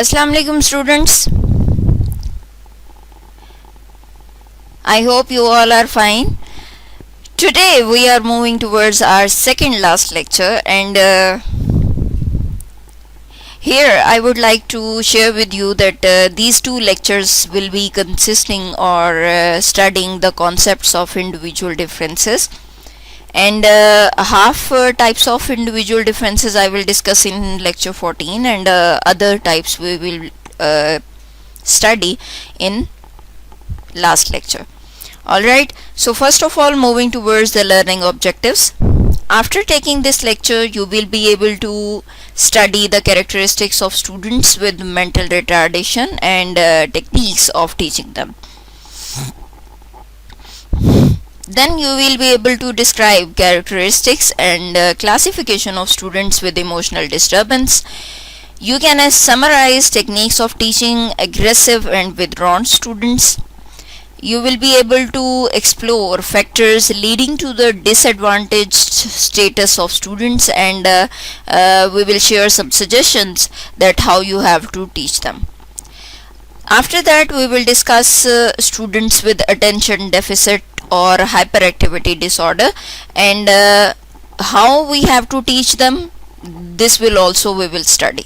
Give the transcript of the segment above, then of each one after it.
Assalamu alaikum students. I hope you all are fine. Today we are moving towards our second last lecture, and here I would like to share with you that these two lectures will be consisting or studying the concepts of individual differences, and half types of individual differences I will discuss in lecture 14, and other types we will study in last lecture. Alright, so first of all, moving towards the learning objectives. After taking this lecture, you will be able to study the characteristics of students with mental retardation and techniques of teaching them. Then you will be able to describe characteristics and classification of students with emotional disturbance. You can summarize techniques of teaching aggressive and withdrawn students. You will be able to explore factors leading to the disadvantaged status of students, and we will share some suggestions that how you have to teach them. After that, we will discuss students with attention deficit or hyperactivity disorder, and how we have to teach them. This will also we will study.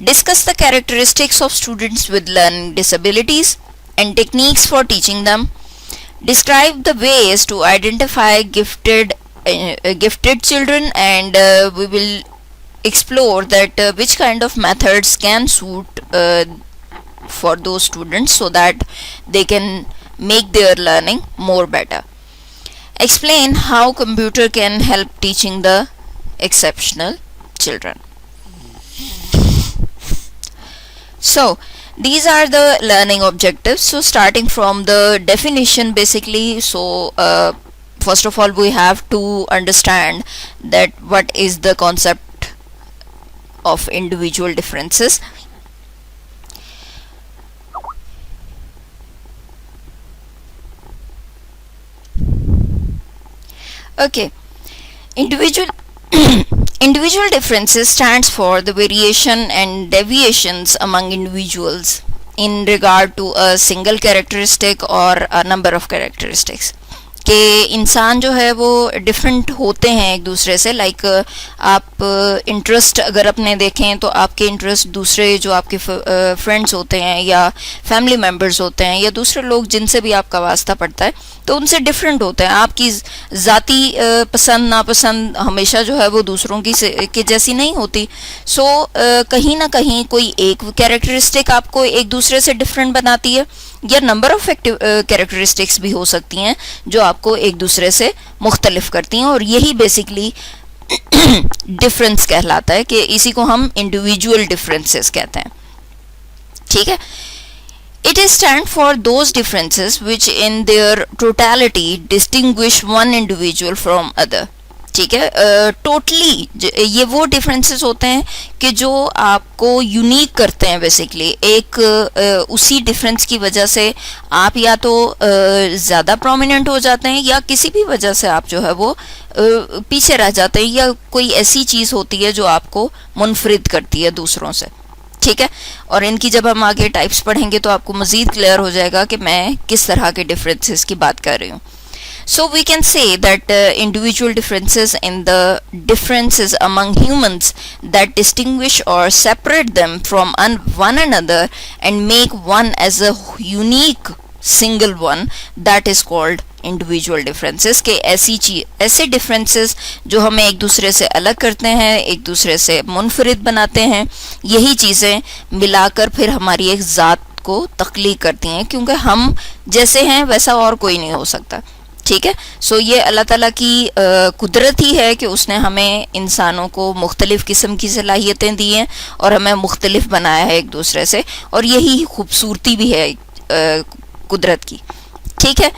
Discuss the characteristics of students with learning disabilities and techniques for teaching them. Describe the ways to identify gifted children, and we will explore that which kind of methods can suit for those students so that they can make their learning more better. Explain how computer can help teaching the exceptional children. So these are the learning objectives. So starting from the definition, basically, so first of all we have to understand that what is the concept of individual differences. Okay, individual differences stands for the variation and deviations among individuals in regard to a single characteristic or a number of characteristics. कि इंसान जो है वो different होते हैं एक दूसरे से. लाइक आप इंटरेस्ट अगर अपने देखें तो आपके इंटरेस्ट दूसरे जो आपके फ्रेंड्स होते हैं या फैमिली मेम्बर्स होते हैं या दूसरे लोग जिनसे भी आपका वास्ता पड़ता है तो उनसे डिफरेंट होते हैं. आपकी ज़ाती पसंद नापसंद हमेशा जो है वो दूसरों की जैसी नहीं होती. सो कहीं ना कहीं कोई एक कैरेक्टरिस्टिक आपको एक दूसरे से डिफरेंट बनाती है, या नंबर ऑफ कैरेक्टरिस्टिक्स भी हो सकती हैं जो आपको एक दूसरे से मुख्तलिफ करती हैं, और यही बेसिकली डिफरेंस कहलाता है कि इसी को हम इंडिविजुअल डिफरेंसेस कहते हैं. ठीक है. It is stand for those differences which in their totality distinguish one individual from other. ठीक है. टोटली ये वो डिफरेंसेस होते हैं कि जो आपको यूनिक करते हैं. बेसिकली एक उसी डिफरेंस की वजह से आप या तो ज़्यादा प्रोमिनेंट हो जाते हैं या किसी भी वजह से आप जो है वो पीछे रह जाते हैं, या कोई ऐसी चीज़ होती है जो आपको मुनफरिद करती है दूसरों से. ठीक है. और इनकी जब हम आगे टाइप्स पढ़ेंगे तो आपको मज़ीद क्लियर हो जाएगा कि मैं किस तरह के डिफरेंसेस की बात कर रही हूँ. So we can say that individual differences in the differences among humans that distinguish or separate them from one another and make one as a unique single one, that is called individual differences. के ऐसे differences जो हमें एक दूसरे से अलग करते हैं, एक दूसरे से मुनफरिद बनाते हैं, यही चीज़ें मिलाकर फिर हमारी एक ज़ात को तख्लीक करती हैं, क्योंकि हम जैसे हैं वैसा और कोई नहीं हो सकता. ठीक है. सो ये अल्लाह ताला की कुदरत ही है कि उसने हमें इंसानों को मुख्तलिफ़ किस्म की सलाहियतें दी हैं और हमें मुख्तलिफ बनाया है एक दूसरे से, और यही खूबसूरती भी है कुदरत की. ठीक है.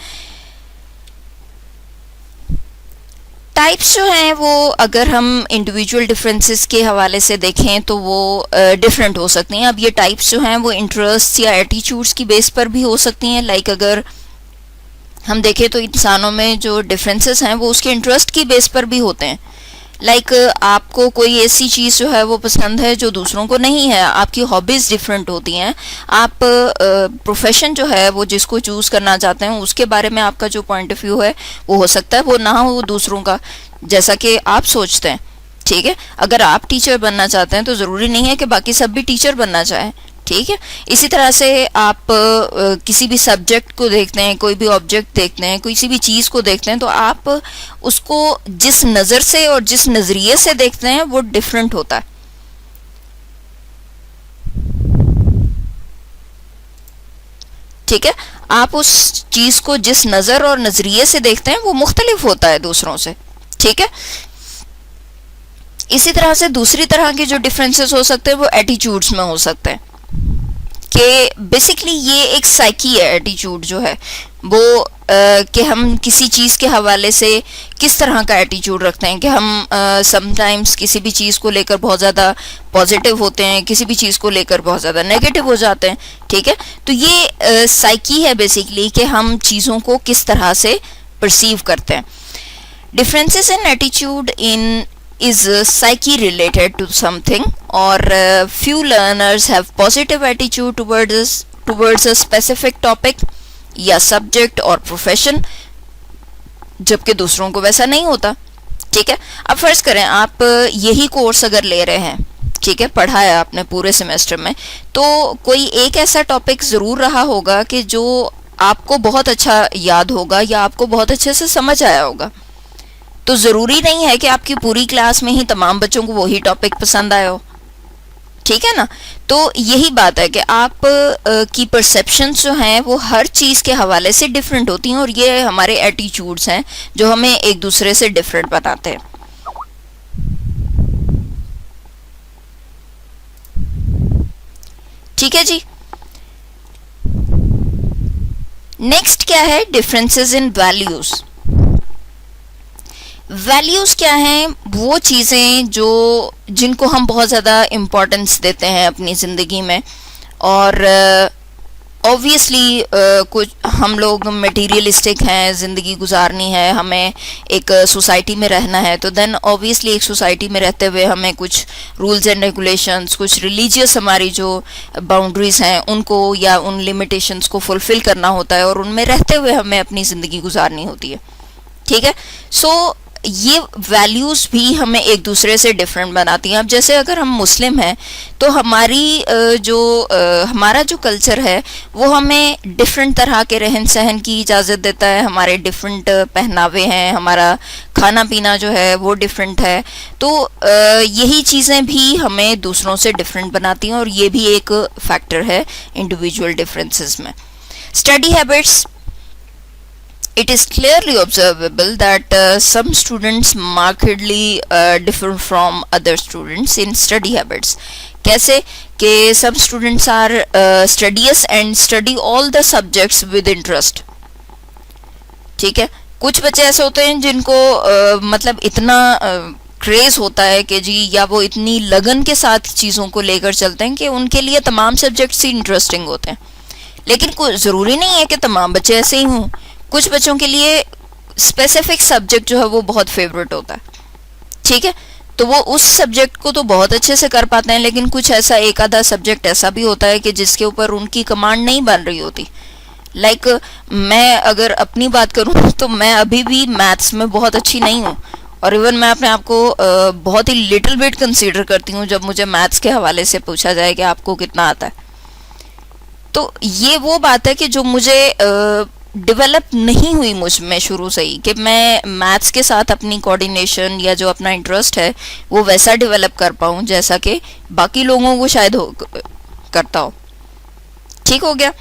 टाइप्स जो हैं वो अगर हम इंडिविजुअल डिफरेंसेस के हवाले से देखें तो वो डिफरेंट हो सकती हैं. अब ये टाइप्स जो हैं वो इंटरेस्ट या एटीट्यूड्स की बेस पर भी हो सकती हैं. लाइक अगर हम देखें तो इंसानों में जो डिफरेंसेस हैं वो उसके इंटरेस्ट की बेस पर भी होते हैं. लाइक आपको कोई ऐसी चीज़ जो है वो पसंद है जो दूसरों को नहीं है, आपकी हॉबीज़ डिफरेंट होती हैं, आप प्रोफेशन जो है वो जिसको चूज़ करना चाहते हैं उसके बारे में आपका जो पॉइंट ऑफ व्यू है वो हो सकता है वो ना हो दूसरों का जैसा कि आप सोचते हैं। ठीक है, अगर आप टीचर बनना चाहते हैं तो ज़रूरी नहीं है कि बाकी सब भी टीचर बनना चाहें। ठीक है, इसी तरह से आप किसी भी सब्जेक्ट को देखते हैं, कोई भी ऑब्जेक्ट देखते हैं, किसी भी चीज़ को देखते हैं तो आप उसको जिस नज़र से और जिस नज़रिए से देखते हैं वो डिफरेंट होता है। ठीक है, आप उस चीज़ को जिस नज़र और नज़रिए से देखते हैं वो मुख्तलिफ होता है दूसरों से। ठीक है, इसी तरह से दूसरी तरह के जो डिफरेंसेस हो सकते हैं वो एटीट्यूड्स में हो सकते हैं कि बेसिकली ये एक साइकी है, एटीट्यूड जो है वो कि हम किसी चीज़ के हवाले से किस तरह का एटीट्यूड रखते हैं, कि हम समटाइम्स किसी भी चीज़ को लेकर बहुत ज़्यादा पॉजिटिव होते हैं, किसी भी चीज़ को लेकर बहुत ज़्यादा नेगेटिव हो जाते हैं। ठीक है, तो ये साइकी है बेसिकली कि हम चीज़ों को किस तरह से परसीव करते हैं। Differences in attitude in is psyche related to something, or few learners have positive attitude towards a specific topic या subject और profession, जबकि दूसरों को वैसा नहीं होता। ठीक है, अब फर्ज करें आप यही कोर्स अगर ले रहे हैं, ठीक है, पढ़ा है आपने पूरे सेमेस्टर में, तो कोई एक ऐसा टॉपिक ज़रूर रहा होगा कि जो आपको बहुत अच्छा याद होगा या आपको बहुत अच्छे से समझ आया होगा। तो ज़रूरी नहीं है कि आपकी पूरी क्लास में ही तमाम बच्चों को वही टॉपिक पसंद आया हो। ठीक है ना, तो यही बात है कि आप की परसेप्शंस जो हैं वो हर चीज़ के हवाले से डिफरेंट होती हैं, और ये हमारे एटीट्यूड्स हैं जो हमें एक दूसरे से डिफरेंट बनाते हैं। ठीक है जी, नेक्स्ट क्या है, डिफरेंसेस इन वैल्यूज़। वैल्यूज़ क्या हैं, वो चीज़ें जो जिनको हम बहुत ज़्यादा इम्पोर्टेंस देते हैं अपनी ज़िंदगी में, और ऑब्वियसली कुछ हम लोग मटेरियलिस्टिक हैं, ज़िंदगी गुजारनी है, हमें एक सोसाइटी में रहना है, तो देन ऑब्वियसली एक सोसाइटी में रहते हुए हमें कुछ रूल्स एंड रेगुलेशंस, कुछ रिलीजियस हमारी जो बाउंड्रीज़ हैं उनको या उन लिमिटेशंस को फुलफ़िल करना होता है, और उनमें रहते हुए हमें अपनी ज़िंदगी गुजारनी होती है। ठीक है, सो ये वैल्यूज़ भी हमें एक दूसरे से डिफरेंट बनाती हैं। अब जैसे अगर हम मुस्लिम हैं तो हमारी हमारा जो कल्चर है वो हमें डिफरेंट तरह के रहन सहन की इजाज़त देता है, हमारे डिफरेंट पहनावे हैं, हमारा खाना पीना जो है वो डिफरेंट है, तो यही चीज़ें भी हमें दूसरों से डिफरेंट बनाती हैं, और ये भी एक फैक्टर है इंडिविजुअल डिफरेंसेस में। Study habits, it is clearly observable that some students markedly differ from other students in study habits. कैसे कि some students are studious and study all the subjects with interest. ठीक है, कुछ बच्चे ऐसे होते हैं जिनको मतलब इतना क्रेज होता है कि जी, या वो इतनी लगन के साथ चीज़ों को लेकर चलते हैं कि उनके लिए तमाम सब्जेक्ट्स ही इंटरेस्टिंग होते हैं। लेकिन ज़रूरी नहीं है कि तमाम बच्चे ऐसे ही हों, कुछ बच्चों के लिए स्पेसिफिक सब्जेक्ट जो है वो बहुत फेवरेट होता है। ठीक है, तो वो उस सब्जेक्ट को तो बहुत अच्छे से कर पाते हैं, लेकिन कुछ ऐसा एक आधा सब्जेक्ट ऐसा भी होता है कि जिसके ऊपर उनकी कमांड नहीं बन रही होती। लाइक मैं अगर अपनी बात करूं तो मैं अभी भी मैथ्स में बहुत अच्छी नहीं हूं, और इवन मैं अपने आप को बहुत ही लिटिल बिट कंसीडर करती हूं जब मुझे मैथ्स के हवाले से पूछा जाए कि आपको कितना आता है। तो ये वो बात है कि जो मुझे डेवलप नहीं हुई मुझ में शुरू से ही, कि मैं मैथ्स के साथ अपनी कोऑर्डिनेशन या जो अपना इंटरेस्ट है वो वैसा डेवलप कर पाऊँ जैसा कि बाकी लोगों को शायद करता हो। ठीक हो गया।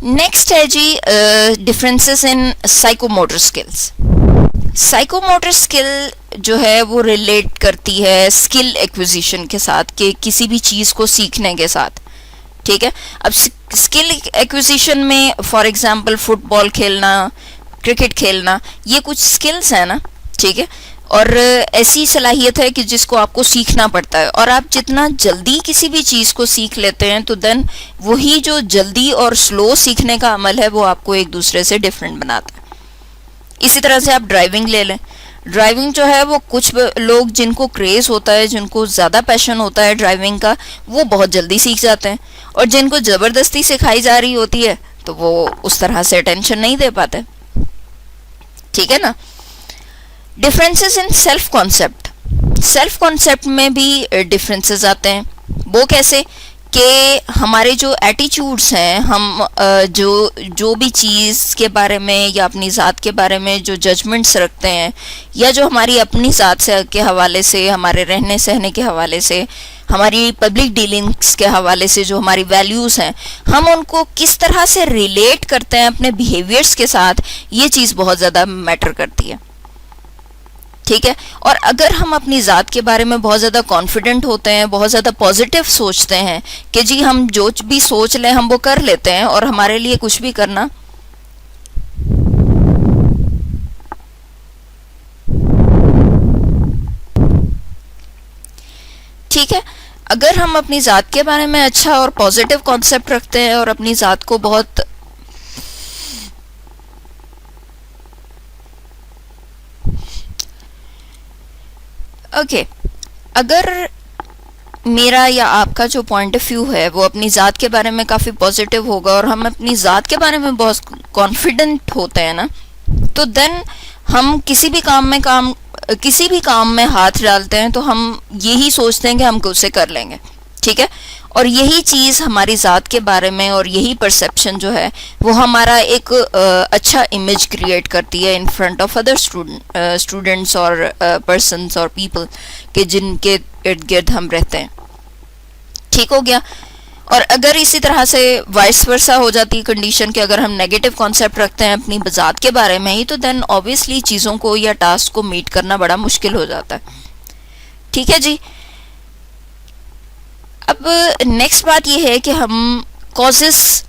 नेक्स्ट है जी differences in psychomotor skills. Psychomotor skill जो है वो रिलेट करती है स्किल एक्विजिशन के साथ, कि किसी भी चीज़ को सीखने के साथ। ठीक है, अब स्किल एक्विजिशन में फॉर एग्जांपल फुटबॉल खेलना, क्रिकेट खेलना, ये कुछ स्किल्स हैं ना। ठीक है, और ऐसी सलाहियत है कि जिसको आपको सीखना पड़ता है, और आप जितना जल्दी किसी भी चीज़ को सीख लेते हैं तो देन वही जो जल्दी और स्लो सीखने का अमल है वो आपको एक दूसरे से डिफरेंट बनाता है। इसी तरह से आप ड्राइविंग ले लें, ड्राइविंग जो है वो कुछ लोग जिनको क्रेज़ होता है, जिनको ज़्यादा पैशन होता है ड्राइविंग का, वो बहुत जल्दी सीख जाते हैं, और जिनको ज़बरदस्ती सिखाई जा रही होती है तो वो उस तरह से अटेंशन नहीं दे पाते। ठीक है ना। Differences in self concept, self concept में भी डिफरेंसेस आते हैं। वो कैसे कि हमारे जो एटीट्यूड्स हैं, हम जो भी चीज़ के बारे में या अपनी ज़ात के बारे में जो जजमेंट्स रखते हैं, या जो हमारी अपनी ज़ात से के हवाले से, हमारे रहने सहने के हवाले से, हमारी पब्लिक डीलिंग्स के हवाले से जो हमारी वैल्यूज़ हैं, हम उनको किस तरह से रिलेट करते हैं अपने बिहेवियर्स के साथ, ये चीज़ बहुत ज़्यादा मैटर करती है। ठीक है। और अगर हम अपनी ज़ात के बारे में बहुत ज़्यादा कॉन्फिडेंट होते हैं, बहुत ज़्यादा पॉजिटिव सोचते हैं कि जी हम जो भी सोच लें हम वो कर लेते हैं, और हमारे लिए कुछ भी करना ठीक है। अगर हम अपनी ज़ात के बारे में अच्छा और पॉजिटिव कॉन्सेप्ट रखते हैं और अपनी ज़ात को बहुत ओके अगर मेरा या आपका जो पॉइंट ऑफ व्यू है वो अपनी ज़ात के बारे में काफ़ी पॉजिटिव होगा, और हम अपनी ज़ात के बारे में बहुत कॉन्फिडेंट होते हैं ना, तो देन हम किसी भी काम में हाथ डालते हैं तो हम यही सोचते हैं कि हम उसे कर लेंगे। ठीक है। और यही चीज़ हमारी ज़ात के बारे में, और यही परसेप्शन जो है वो हमारा एक अच्छा इमेज क्रिएट करती है in front of other students और पर्सन्स और पीपल के जिनके इर्द गिर्द हम रहते हैं। ठीक हो गया। और अगर इसी तरह से वाइस वर्सा हो जाती है कंडीशन कि अगर हम नेगेटिव कॉन्सेप्ट रखते हैं अपनी ज़ात के बारे में ही, तो देन ऑब्वियसली चीज़ों को या टास्क को मीट करना बड़ा मुश्किल हो जाता है। ठीक है जी। अब नेक्स्ट बात यह है कि हम कॉजेस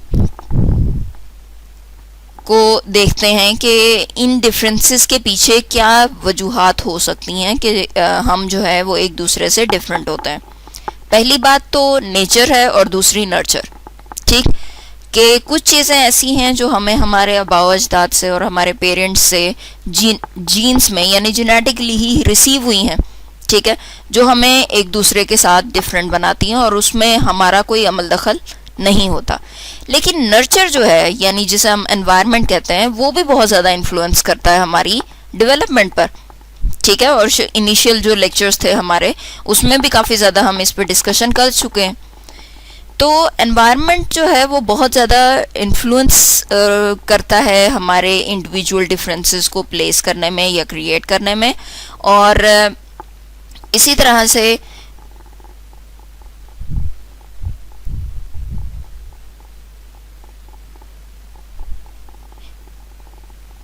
को देखते हैं कि इन डिफरेंसेस के पीछे क्या वजूहात हो सकती हैं कि हम जो है वो एक दूसरे से डिफरेंट होते हैं। पहली बात तो नेचर है और दूसरी नर्चर। ठीक कि कुछ चीज़ें ऐसी हैं जो हमें हमारे आबाओ अजदाद से और हमारे पेरेंट्स से जीन्स में यानी जेनेटिकली ही रिसीव हुई हैं। ठीक है। जो हमें एक दूसरे के साथ डिफरेंट बनाती हैं और उसमें हमारा कोई अमल दखल नहीं होता। लेकिन नर्चर जो है यानी जिसे हम एनवायरनमेंट कहते हैं, वो भी बहुत ज़्यादा इन्फ्लुएंस करता है हमारी डेवलपमेंट पर। ठीक है। और इनिशियल जो लेक्चर्स थे हमारे उसमें भी काफ़ी ज़्यादा हम इस पर डिस्कशन कर चुके हैं। तो एनवायरनमेंट जो है वो बहुत ज़्यादा इन्फ्लुएंस करता है हमारे इंडिविजुअल डिफरेंसेस को प्लेस करने में या क्रिएट करने में। और इसी तरह से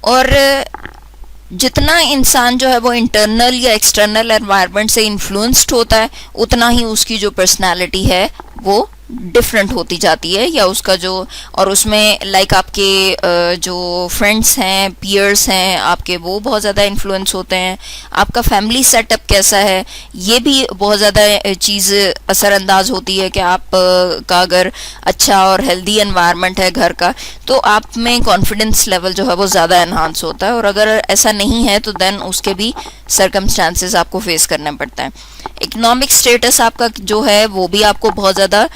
और जितना इंसान जो है वो इंटरनल या एक्सटर्नल एनवायरनमेंट से इन्फ्लुएंस्ड होता है, उतना ही उसकी जो पर्सनालिटी है वो डिफरेंट होती जाती है, या उसका जो और उसमें लाइक आपके जो फ्रेंड्स हैं, पीयर्स हैं आपके, वो बहुत ज़्यादा इन्फ्लुएंस होते हैं। आपका फैमिली सेटअप कैसा है, ये भी बहुत ज़्यादा चीज़ असरअंदाज होती है कि आप का अगर अच्छा और हेल्दी एनवायरनमेंट है घर का, तो आप में कॉन्फिडेंस लेवल जो है वो ज़्यादा एनहांस होता है। और अगर ऐसा नहीं है तो देन उसके भी सर्कमस्टांसेस आपको फेस करना पड़ता है। इकोनॉमिक स्टेटस आपका जो है वो भी आपको बहुत ज़्यादा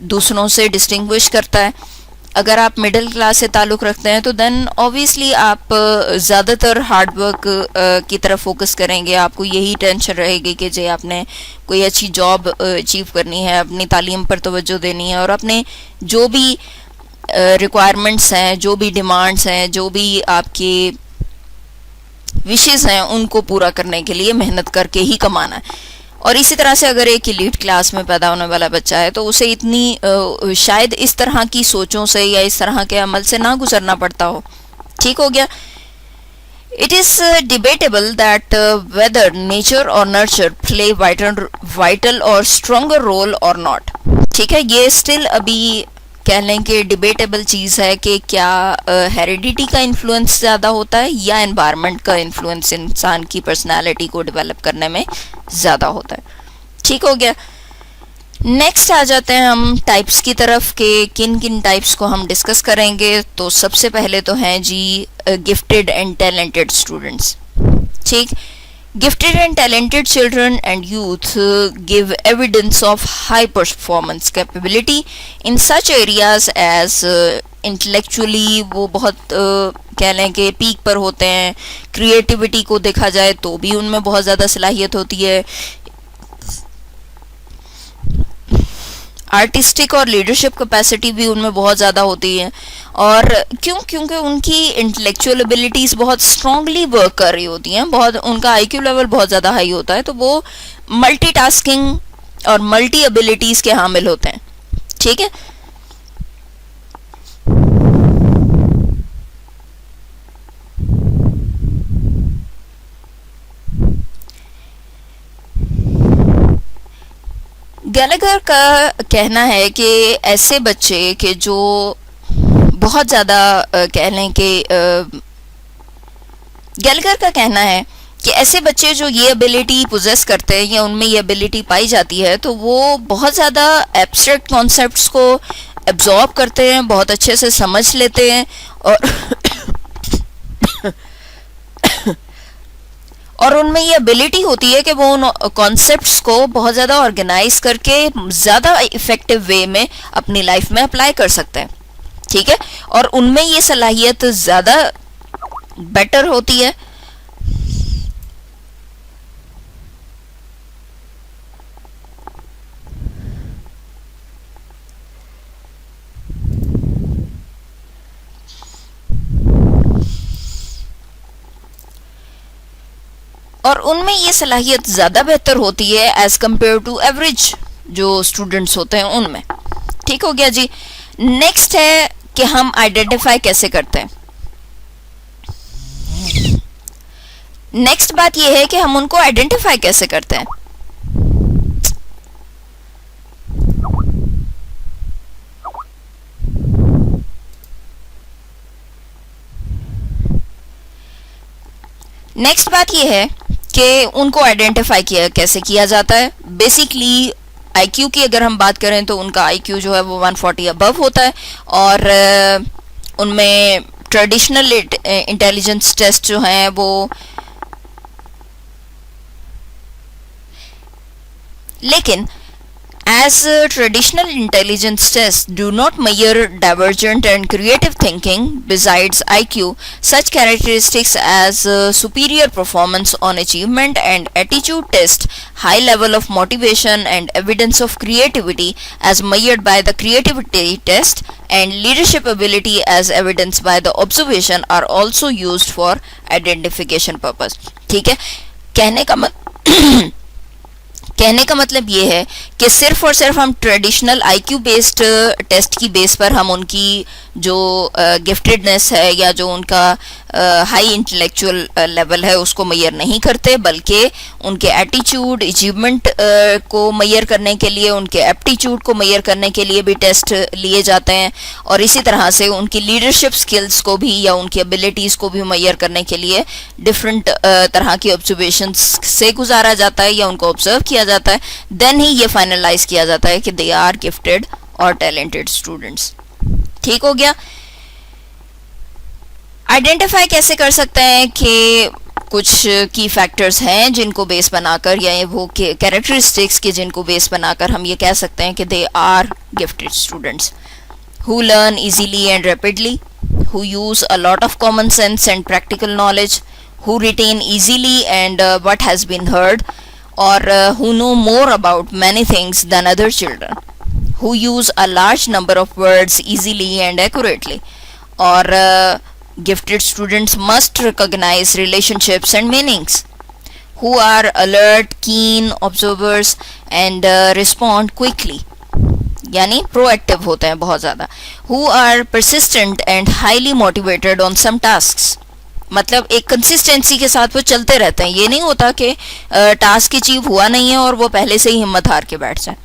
दूसरों से डिस्टिंग्विश करता है। अगर आप मिडिल क्लास से ताल्लुक़ रखते हैं तो देन ऑब्वियसली आप ज़्यादातर हार्ड वर्क की तरफ फोकस करेंगे। आपको यही टेंशन रहेगी कि जे आपने कोई अच्छी जॉब अचीव करनी है, अपनी तालीम पर तवज्जो देनी है, और अपने जो भी रिक्वायरमेंट्स हैं, जो भी डिमांड्स हैं, जो भी आपकी विशेज़ हैं, उनको पूरा करने के लिए मेहनत करके ही कमाना है। और इसी तरह से अगर एक एलीट क्लास में पैदा होने वाला बच्चा है तो उसे इतनी शायद इस तरह की सोचों से या इस तरह के अमल से ना गुजरना पड़ता हो। ठीक हो गया। It is debatable that whether nature और नर्चर प्ले वाइटल और स्ट्रॉन्गर रोल और नॉट। ठीक है। ये स्टिल अभी कह लें कि डिबेटेबल चीज़ है कि क्या हेरिडिटी का इन्फ्लुएंस ज़्यादा होता है या एनवायरनमेंट का इन्फ्लुएंस इंसान की पर्सनालिटी को डेवलप करने में ज़्यादा होता है। ठीक हो गया। नेक्स्ट आ जाते हैं हम टाइप्स की तरफ के किन किन टाइप्स को हम डिस्कस करेंगे। तो सबसे पहले तो हैं जी गिफ्टेड एंड टैलेंटेड स्टूडेंट्स। ठीक। Gifted and talented children and youth give evidence of high performance capability in such areas as intellectually वो बहुत कह लें कि पीक पर होते हैं. क्रिएटिविटी को देखा जाए तो भी उनमें बहुत ज़्यादा सलाहियत होती है. आर्टिस्टिक और लीडरशिप कैपेसिटी भी उनमें बहुत ज़्यादा होती है. और क्योंकि उनकी इंटेलेक्चुअल एबिलिटीज़ बहुत स्ट्रांगली वर्क कर रही होती हैं, बहुत उनका आईक्यू लेवल बहुत ज़्यादा हाई होता है, तो वो मल्टीटास्किंग और मल्टी एबिलिटीज़ के हामिल होते हैं. ठीक है. गैलेगर का कहना है कि ऐसे बच्चे के जो बहुत ज़्यादा कह लें कि गैलेगर का कहना है कि ऐसे बच्चे जो ये एबिलिटी पोजेस करते हैं या उनमें ये एबिलिटी पाई जाती है, तो वो बहुत ज़्यादा एब्स्ट्रैक्ट कॉन्सेप्ट्स को एब्जॉर्ब करते हैं, बहुत अच्छे से समझ लेते हैं और उनमें ये एबिलिटी होती है कि वो उन कॉन्सेप्ट्स को बहुत ज़्यादा ऑर्गेनाइज करके ज़्यादा इफ़ेक्टिव वे में अपनी लाइफ में अप्लाई कर सकते हैं. ठीक है. और उनमें ये सलाहियत ज़्यादा बेटर होती है. और उनमें ये सलाहियत ज़्यादा बेहतर होती है एज कम्पेयर टू एवरेज जो स्टूडेंट्स होते हैं उनमें. ठीक हो गया जी. नेक्स्ट है कि हम आइडेंटिफाई कैसे करते हैं. नेक्स्ट बात यह है कि हम उनको आइडेंटिफाई कैसे करते हैं. नेक्स्ट बात यह है कि उनको आइडेंटिफाई कैसे किया जाता है. बेसिकली आईक्यू की अगर हम बात करें तो उनका आईक्यू जो है वो 140 अबव होता है और उनमें ट्रेडिशनल इंटेलिजेंस टेस्ट जो हैं वो लेकिन as traditional intelligence tests do not measure divergent and creative thinking besides IQ, such characteristics as superior performance on achievement and attitude test, high level of motivation and evidence of creativity as measured by the creativity test, and leadership ability as evidenced by the observation are also used for identification purpose. ठीक है. कहने का मतलब ये है कि सिर्फ और सिर्फ हम ट्रेडिशनल आईक्यू बेस्ड टेस्ट की बेस पर हम उनकी जो गिफ्टेडनेस है या जो उनका हाई इंटेलेक्चुअल लेवल है उसको मेजर नहीं करते, बल्कि उनके एटीट्यूड अचीवमेंट को मेजर करने के लिए, उनके एप्टीट्यूड को मेजर करने के लिए भी टेस्ट लिए जाते हैं. और इसी तरह से उनकी लीडरशिप स्किल्स को भी या उनकी एबिलिटीज़ को भी मेजर करने के लिए डिफरेंट तरह की ऑब्जर्वेशंस से गुजारा जाता है या उनको ऑब्जर्व किया जाता है. देन ही ये फाइनलाइज किया जाता है कि दे आर गिफ्टेड और टैलेंटेड स्टूडेंट्स. ठीक हो गया. आइडेंटिफाई कैसे कर सकते हैं कि कुछ की फैक्टर्स हैं जिनको बेस बनाकर या वो कैरेक्टरिस्टिक्स के जिनको बेस बनाकर हम ये कह सकते हैं कि they are gifted students. Who learn easily and rapidly, who use a lot of common sense and practical knowledge, who retain easily and what has been heard, or who know more about many things than other children, who use a large number of words easily and accurately. Or gifted students must recognize relationships and meanings, who are alert, keen observers and respond quickly, यानी proactive होते हैं बहुत ज़्यादा, who are persistent and highly motivated on some tasks. मतलब एक consistency के साथ वो चलते रहते हैं. ये नहीं होता कि टास्क अचीव हुआ नहीं है और वो पहले से ही हिम्मत हार के बैठ जाए.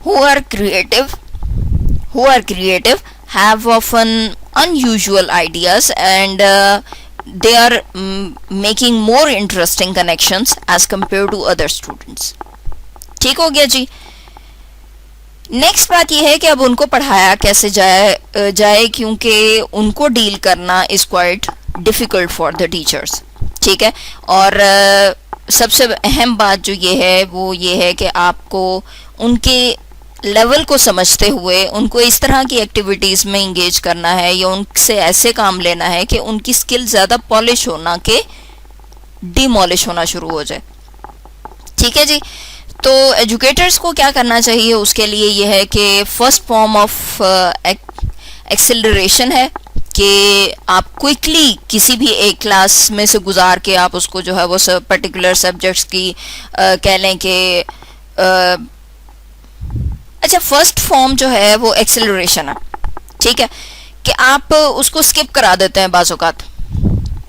Who are creative have often unusual ideas and they are making more interesting connections as compare to other students. ठीक हो गया जी. नेक्स्ट बात यह है कि अब उनको पढ़ाया कैसे जाए क्योंकि उनको डील करना is quite difficult for the teachers. ठीक है। और सबसे अहम बात जो ये है वो ये है कि आपको उनके लेवल को समझते हुए उनको इस तरह की एक्टिविटीज़ में इंगेज करना है या उनसे ऐसे काम लेना है कि उनकी स्किल ज़्यादा पॉलिश होना के डिमोलिश होना शुरू हो जाए। ठीक है जी। तो एजुकेटर्स को क्या करना चाहिए उसके लिए ये है कि फर्स्ट फॉर्म ऑफ एक्सेलरेशन है कि आप क्विकली किसी भी एक क्लास में से गुजार के आप उसको जो है वो पर्टिकुलर सब्जेक्ट्स की कह लें कि अच्छा फर्स्ट फॉर्म जो है वो एक्सेलरेशन है। ठीक है कि आप उसको स्किप करा देते हैं बाज़ औक़ात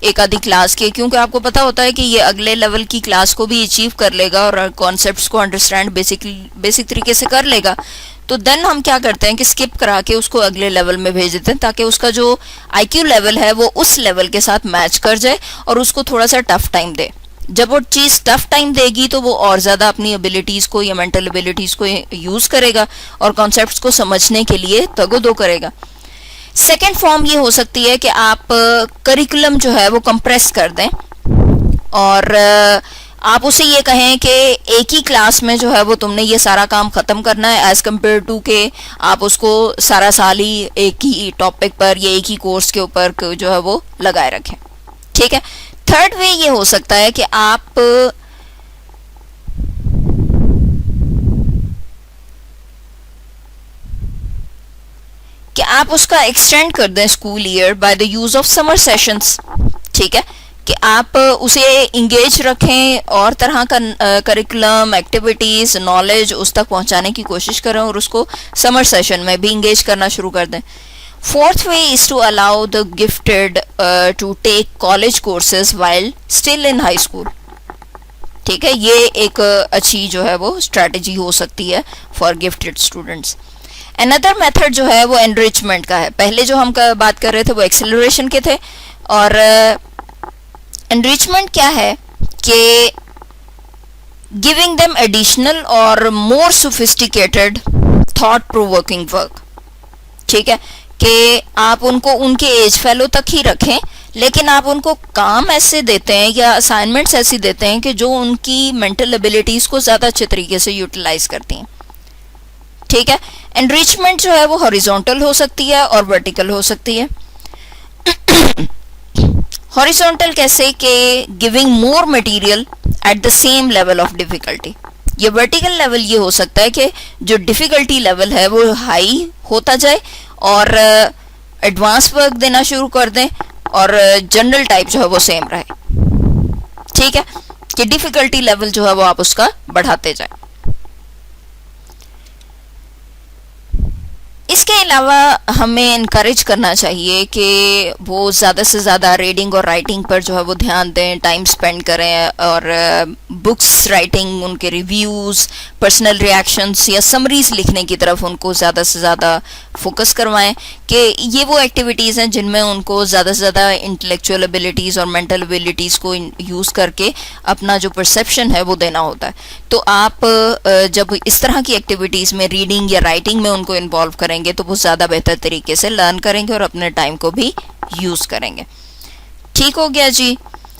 एक आधी क्लास के, क्योंकि आपको पता होता है कि ये अगले लेवल की क्लास को भी अचीव कर लेगा और कॉन्सेप्ट्स को अंडरस्टैंड बेसिक तरीके से कर लेगा। तो देन हम क्या करते हैं कि स्किप करा के उसको अगले लेवल में भेज देते हैं ताकि उसका जो आईक्यू लेवल है वो उस लेवल के साथ मैच कर जाए और उसको थोड़ा सा टफ टाइम दे। जब वो चीज़ टफ टाइम देगी तो वो और ज़्यादा अपनी एबिलिटीज़ को या मेंटल एबिलिटीज़ को यूज़ करेगा और कॉन्सेप्ट्स को समझने के लिए तगो-दो करेगा। सेकेंड फॉर्म ये हो सकती है कि आप करिकुलम जो है वो कंप्रेस कर दें और आप उसे ये कहें कि एक ही क्लास में जो है वो तुमने ये सारा काम ख़त्म करना है एज़ कम्पेयर टू के आप उसको सारा साल ही एक ही टॉपिक पर या एक ही कोर्स के ऊपर जो है वो लगाए रखें। ठीक है। थर्ड वे ये हो सकता है कि आप उसका एक्सटेंड कर दें school year by the use of summer sessions. ठीक है कि आप उसे इंगेज रखें और तरह का करिकुलम एक्टिविटीज नॉलेज उस तक पहुंचाने की कोशिश करें और उसको समर सेशन में भी इंगेज करना शुरू कर दें। Fourth way is to allow the gifted to take college courses while still in high school. ठीक है ये एक अच्छी जो है वो स्ट्रेटजी हो सकती है for gifted students. Another method जो है वो एनरिचमेंट का है। पहले जो हम बात कर रहे थे वो एक्सेलरेशन के थे और एनरिचमेंट क्या है कि गिविंग देम एडिशनल और मोर सोफिस्टिकेटेड थॉट प्रोवोकिंग वर्क। ठीक है कि आप उनको उनके एज फेलो तक ही रखें लेकिन आप उनको काम ऐसे देते हैं या असाइनमेंट्स ऐसी देते हैं कि जो उनकी मेंटल एबिलिटीज़ को ज़्यादा अच्छे तरीके से यूटिलाइज करती हैं। ठीक है। एनरिचमेंट जो है वो हॉरिजॉन्टल हो सकती है और वर्टिकल हो सकती है। हॉरिजॉन्टल कैसे कि giving more material at the same level of difficulty. ये वर्टिकल लेवल ये हो सकता है कि जो डिफिकल्टी लेवल है वो हाई होता जाए और एडवांस वर्क देना शुरू कर दें और जनरल टाइप जो है वो सेम रहे। ठीक है कि डिफिकल्टी लेवल जो है वो आप उसका बढ़ाते जाए। इसके अलावा हमें इनकरेज करना चाहिए कि वो ज़्यादा से ज़्यादा रीडिंग और राइटिंग पर जो है वो ध्यान दें, टाइम स्पेंड करें और बुक्स राइटिंग उनके रिव्यूज़ पर्सनल रिएक्शंस या समरीज लिखने की तरफ उनको ज़्यादा से ज़्यादा फोकस करवाएं कि ये वो एक्टिविटीज़ हैं जिनमें उनको ज़्यादा से ज़्यादा इंटेलेक्चुअल एबिलिटीज़ और मेंटल एबिलिटीज़ को यूज़ करके अपना जो परसेप्शन है वो देना होता है। तो आप जब इस तरह की एक्टिविटीज़ में रीडिंग या राइटिंग में उनको इन्वॉल्व करेंगे तो वो ज़्यादा बेहतर तरीके से लर्न करेंगे और अपने टाइम को भी यूज़ करेंगे। ठीक हो गया जी।